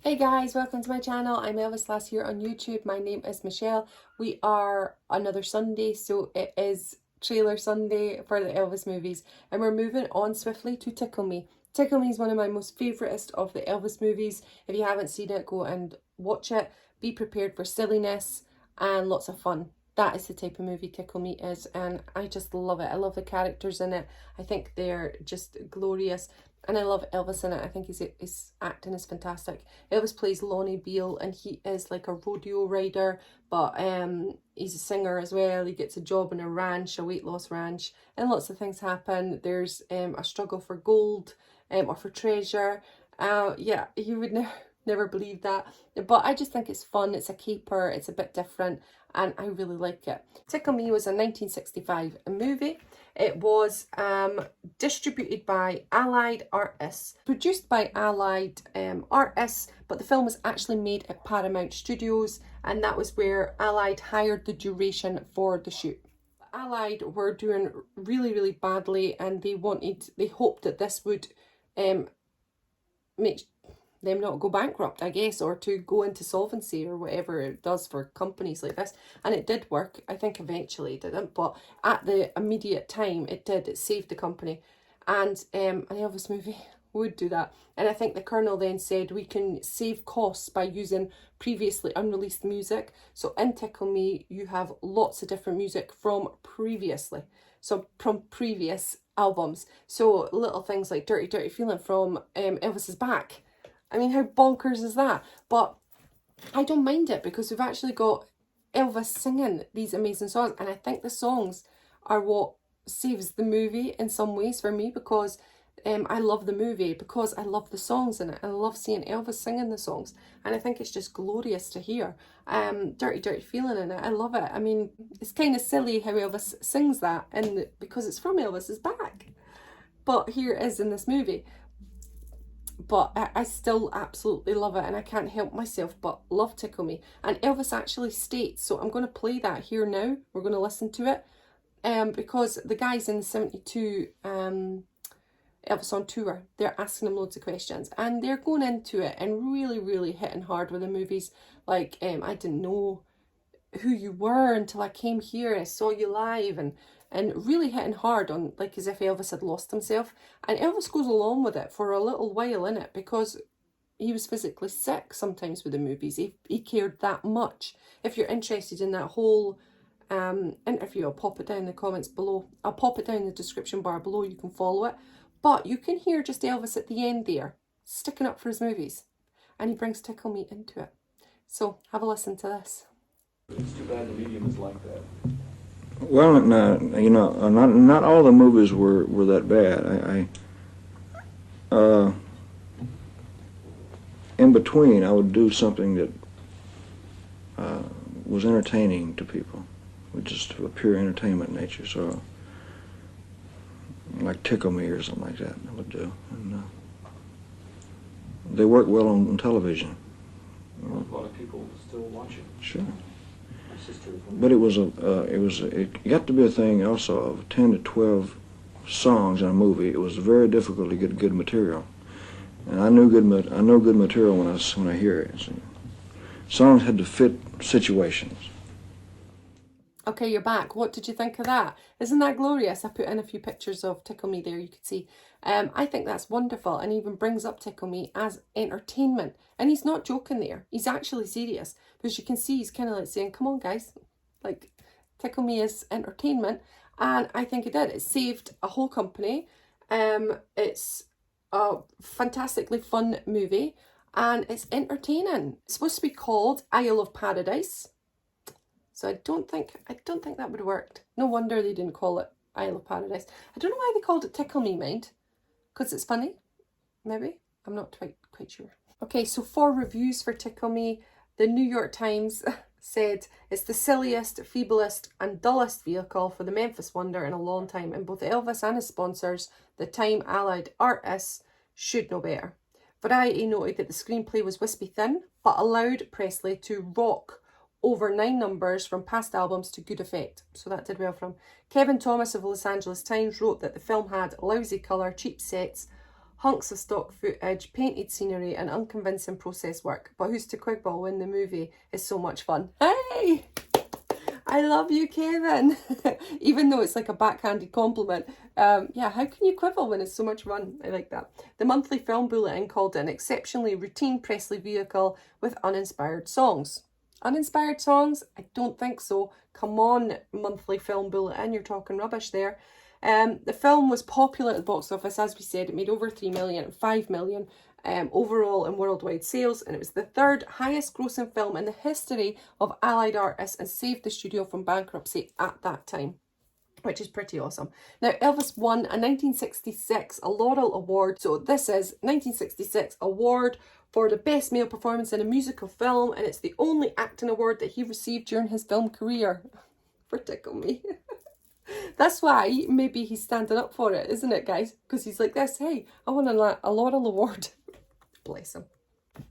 Hey guys, welcome to my channel. I'm Elvis Lass here on YouTube. My name is Michelle. We are another Sunday, so it is trailer Sunday for the Elvis movies, and we're moving on swiftly to Tickle Me. Tickle Me is one of my most favouriteest of the Elvis movies. If you haven't seen it, go and watch it. Be prepared for silliness and lots of fun. That is the type of movie Tickle Me is, and I just love it. I love the characters in it. I think they're just glorious. And I love Elvis in it. I think his acting is fantastic. Elvis plays Lonnie Beale, and he is like a rodeo rider, but he's a singer as well. He gets a job in a ranch, a weight loss ranch, and lots of things happen. There's a struggle for gold or for treasure. Yeah, you would never believe that. But I just think it's fun. It's a caper. It's a bit different, and I really like it. Tickle Me was a 1965 movie. It was distributed by Allied Artists, produced by Allied Artists, but the film was actually made at Paramount Studios, and that was where Allied hired the duration for the shoot. Allied were doing really badly, and they hoped that this would make them not go bankrupt, I guess, or to go into solvency or whatever it does for companies like this. And it did work. I think eventually it didn't, but at the immediate time it did. It saved the company. And an Elvis movie would do that. And I think the Colonel then said we can save costs by using previously unreleased music. So in Tickle Me you have lots of different music from previously. So from previous albums. So little things like Dirty Dirty Feeling from Elvis's Back. I mean, how bonkers is that? But I don't mind it because we've actually got Elvis singing these amazing songs. And I think the songs are what saves the movie in some ways for me, because I love the movie, because I love the songs in it. And I love seeing Elvis singing the songs. And I think it's just glorious to hear. Dirty Dirty Feeling in it. I love it. I mean, it's kind of silly how Elvis sings that because it's from Elvis's Back. But here it is in this movie. But I still absolutely love it, and I can't help myself but love Tickle Me. And Elvis actually states, so I'm going to play that here now. We're going to listen to it because the guys in the 72 Elvis on tour, they're asking him loads of questions, and they're going into it and really hitting hard with the movies. Like, I didn't know who you were until I came here. I saw you live, and really hitting hard on, like, as if Elvis had lost himself. And Elvis goes along with it for a little while in it because he was physically sick sometimes with the movies. He cared that much. If you're interested in that whole interview, I'll pop it down in the comments below. I'll pop it down in the description bar below. You can follow it. But you can hear just Elvis at the end there, sticking up for his movies. And he brings Tickle Me into it. So have a listen to this. It's too bad the medium is like that. Well, you know, not all the movies were that bad. In between, I would do something that was entertaining to people, with just a pure entertainment nature. So, like Tickle Me or something like that, I would do. And they work well on television. A lot of people still watching. Sure. But it got to be a thing also of 10 to 12 songs in a movie. It was very difficult to get good material, and I know good material when I hear it. So, songs had to fit situations. Okay, you're back. What did you think of that? Isn't that glorious? I put in a few pictures of Tickle Me there, you could see. I think that's wonderful, and even brings up Tickle Me as entertainment. And he's not joking there. He's actually serious, because you can see he's kind of like saying, come on guys, like, Tickle Me is entertainment. And I think it did. It saved a whole company. It's a fantastically fun movie, and it's entertaining. It's supposed to be called Isle of Paradise. So I don't think that would have worked. No wonder they didn't call it Isle of Paradise. I don't know why they called it Tickle Me, mind. Because it's funny? Maybe? I'm not quite sure. Okay, so 4 reviews for Tickle Me. The New York Times said it's the silliest, feeblest and dullest vehicle for the Memphis Wonder in a long time, and both Elvis and his sponsors, the Time Allied Artists, should know better. Variety noted that the screenplay was wispy thin, but allowed Presley to rock over 9 numbers from past albums to good effect. So that did well for him. Kevin Thomas of Los Angeles Times wrote that the film had lousy colour, cheap sets, hunks of stock footage, painted scenery and unconvincing process work. But who's to quibble when the movie is so much fun? Hey! I love you, Kevin. Even though it's like a backhanded compliment. Yeah, how can you quibble when it's so much fun? I like that. The monthly film bulletin called it an exceptionally routine Presley vehicle with uninspired songs. Uninspired songs? I don't think so. Come on, monthly film bulletin, you're talking rubbish there. The film was popular at the box office, as we said. It made over 3 million and 5 million overall in worldwide sales, and it was the third highest grossing film in the history of Allied artists and saved the studio from bankruptcy at that time, which is pretty awesome. Now, Elvis won a 1966 a Laurel Award. So this is 1966 award for the best male performance in a musical film, and it's the only acting award that he received during his film career. For Tickle Me. That's why maybe he's standing up for it, isn't it, guys? Because he's like this, hey, I won a Laurel Award. Bless him.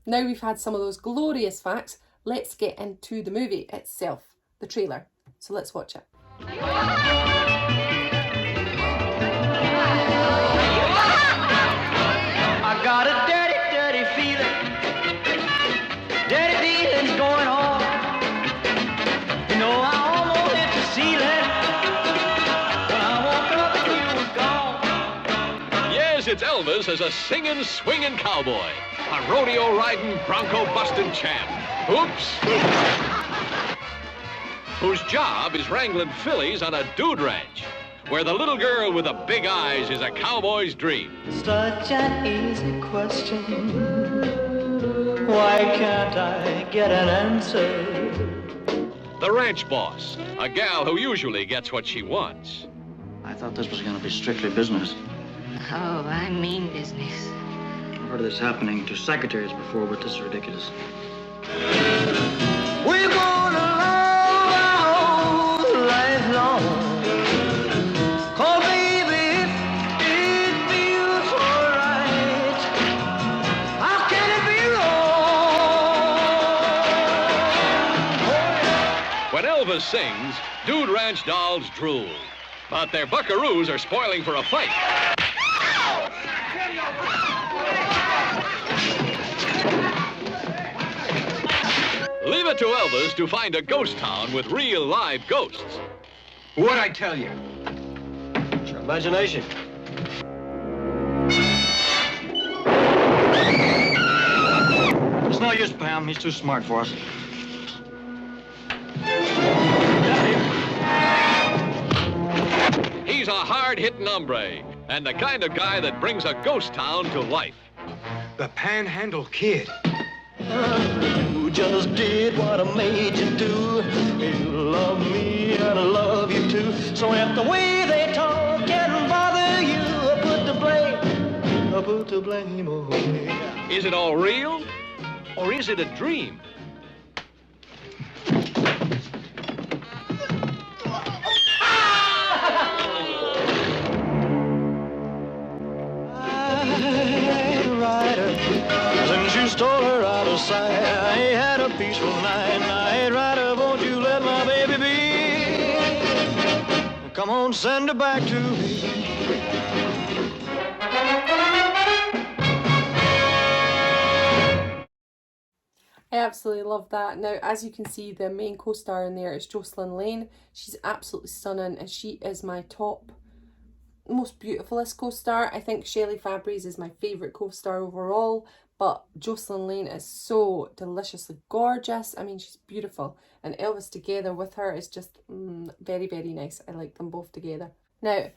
Now we've had some of those glorious facts, let's get into the movie itself, the trailer. So let's watch it. I got a dirty, dirty feeling. Dirty feelings going on. You know, I almost hit the ceiling when I woke up and you were gone. Yes, it's Elvis as a singing, swinging cowboy. A rodeo-riding, bronco-busting champ. Oops. Whose job is wrangling fillies on a dude ranch, where the little girl with the big eyes is a cowboy's dream. Such an easy question. Why can't I get an answer? The ranch boss, a gal who usually gets what she wants. I thought this was going to be strictly business. Oh, I mean business. I've heard of this happening to secretaries before, but this is ridiculous. We're gonna love our whole life long. 'Cause baby, it feels alright. How can it be wrong? When Elvis sings, dude ranch dolls drool. But their buckaroos are spoiling for a fight. Leave it to Elvis to find a ghost town with real live ghosts. What'd I tell you? It's your imagination. It's no use, Pam. He's too smart for us. He's a hard-hitting hombre, and the kind of guy that brings a ghost town to life. The Panhandle Kid. You just did what I made you do. You love me and I love you too. So if the way they talk can bother you, I put the blame on me. Is it all real, or is it a dream? Since you stole her out of sight, I ain't had a peaceful night. Night rider, won't you let my baby be? Come on, send her back to me. I absolutely love that. Now, as you can see, the main co-star in there is Jocelyn Lane. She's absolutely stunning, and she is my top most beautifulest co-star. I think Shelley Fabares is my favourite co-star overall, but Jocelyn Lane is so deliciously gorgeous. I mean, she's beautiful, and Elvis together with her is just very, very nice. I like them both together. Now,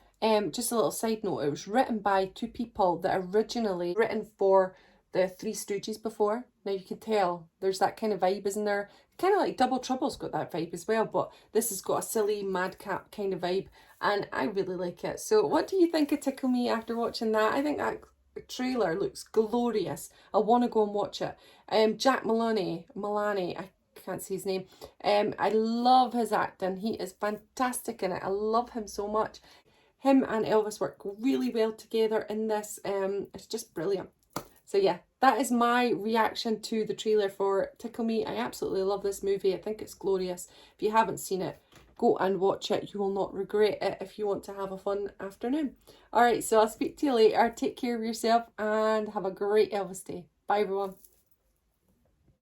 just a little side note, it was written by two people that originally written for the Three Stooges before. Now you can tell there's that kind of vibe, isn't there? Kind of like Double Trouble's got that vibe as well, but this has got a silly madcap kind of vibe, and I really like it. So what do you think of Tickle Me after watching that? I think that trailer looks glorious. I want to go and watch it. Jack Maloney, I can't see his name. I love his acting. He is fantastic in it. I love him so much. Him and Elvis work really well together in this. It's just brilliant. So yeah, that is my reaction to the trailer for Tickle Me. I absolutely love this movie. I think it's glorious. If you haven't seen it, go and watch it. You will not regret it if you want to have a fun afternoon. Alright, so I'll speak to you later. Take care of yourself and have a great Elvis day. Bye everyone.